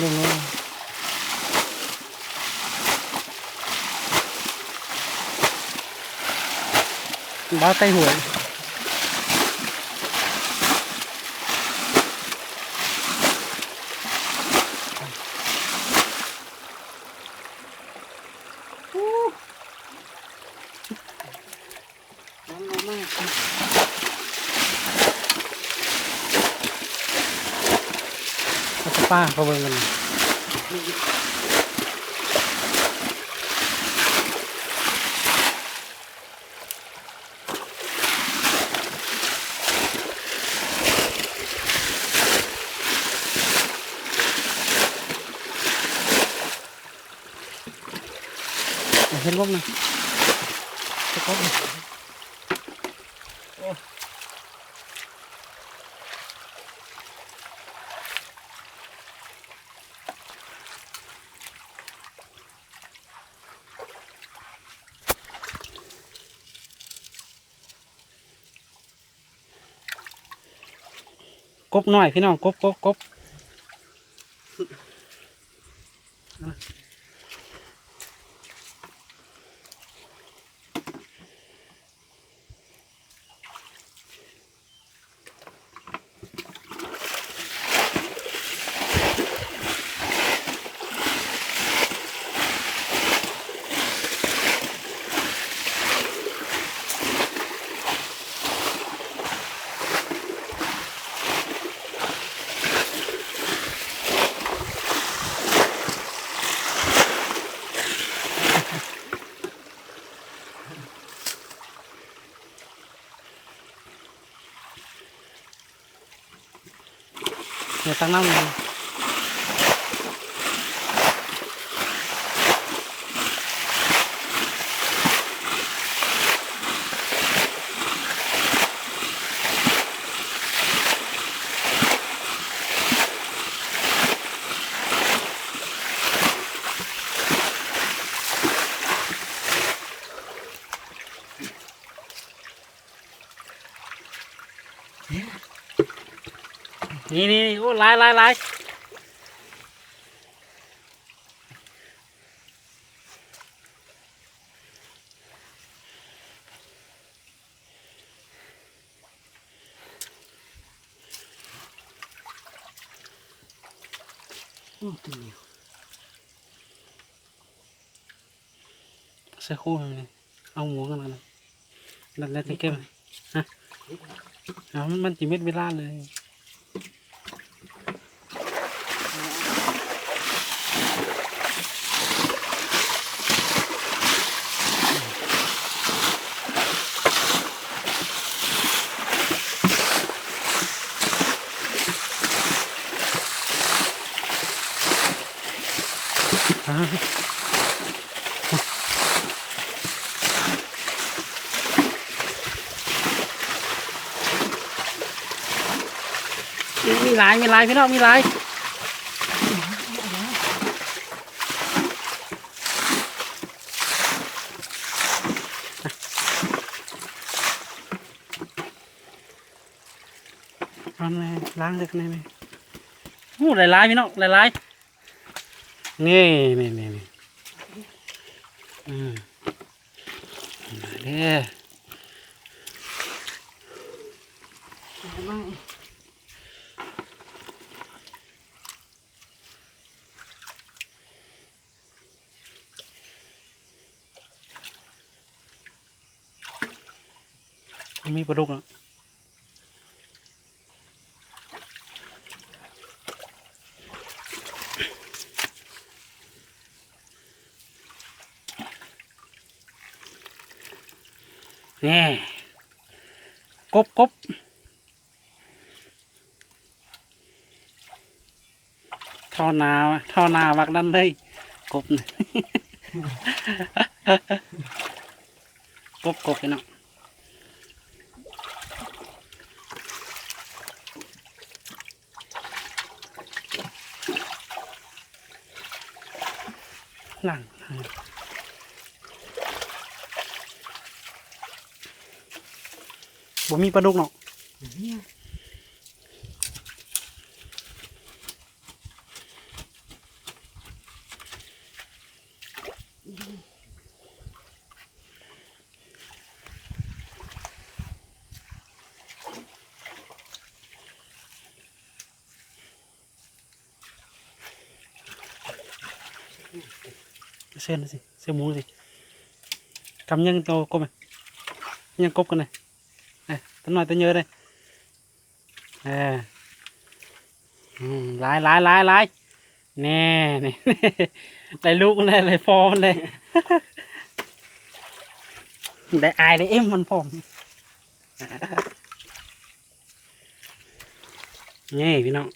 ลงเลยบ้าไตหวยป้าเขาเบิ่งกันเห็นกบนะกบนะกบหน่อยพี่น้องกบเนี่ยตั้งน้ำเลยนี่โอ้ลายโอ้ตัวนี้ใส่คู่เลยเอาหมูกันนะแล้วจะเก็บฮะเอามันจีเม็ดเวลาเลยมีลายพี่น้องมีลายทำไงล้างเล็กนี่โอ้หลายพี่น้องหลายนี่เด้มีปลาดุกอ่ะนี่กบท่อนาวักดันเลยกบเนี่ยกบไปเนาะหลังบ่มีปลาดุกเนาะ เสื้อสิเสื้อหมูสิกำยังโตกบไหมยังกบกันเลยตัวน้อยตัวเยอะเลยหลายแน่นี่ ได้ลูกมันเลยฟอมันเลย ได้อายได้เอ็มมันพร้อมนี่พี่น้อง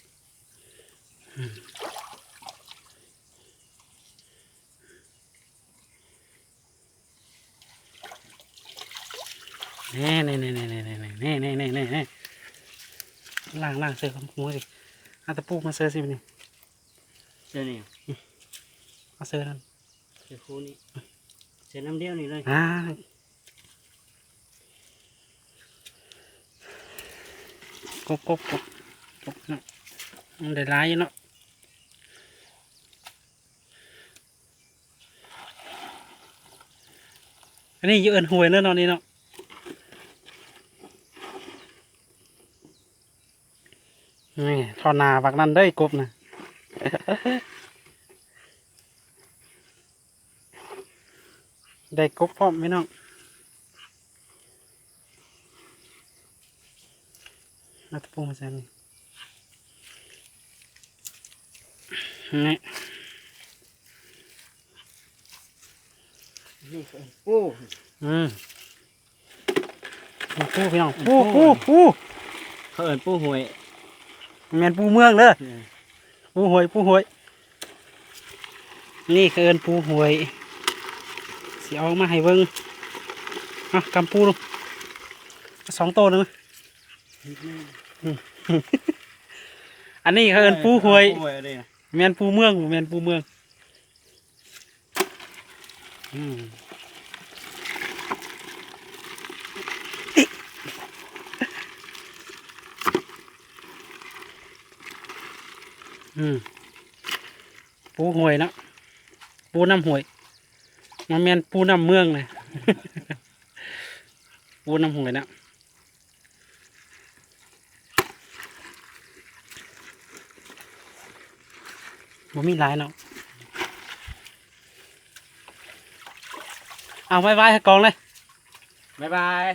นี่ล่างเสือของหมูสิเอาตะปูมาเสือสินี่ เสื้อนี่ เอาเสือนั่น เสื้อคู่นี้เสื้อน้ำเดียวนี่เลยกบเนาะมันได้ร้ายอยู่เนาะอันนี้เยอะหวยเนาะนี่เนาะนี่ทอนาบักนั่นได้กบนะได้กบพร้อมไหมน้องเอาตะปูมาใส่นี่นี่ นี่ปู ปูพี่น้องปู เขาเอิ้นปูหวย แมนปูเมืองเด้อปูหวยนี่คือเอินปูหวยสิเอามาให้เบิ่งกำปูลง2 ตัวนึงอันนี้คือเอินปูหวยแมนปูเมืองปูหวยเนาะปูน้ำหวยมันแมนปูน้ำเมืองเลย ปูน้ำหวยเนาะบ่มีหลายเนาะเอาไว้ให้กองเลย บ๊ายบาย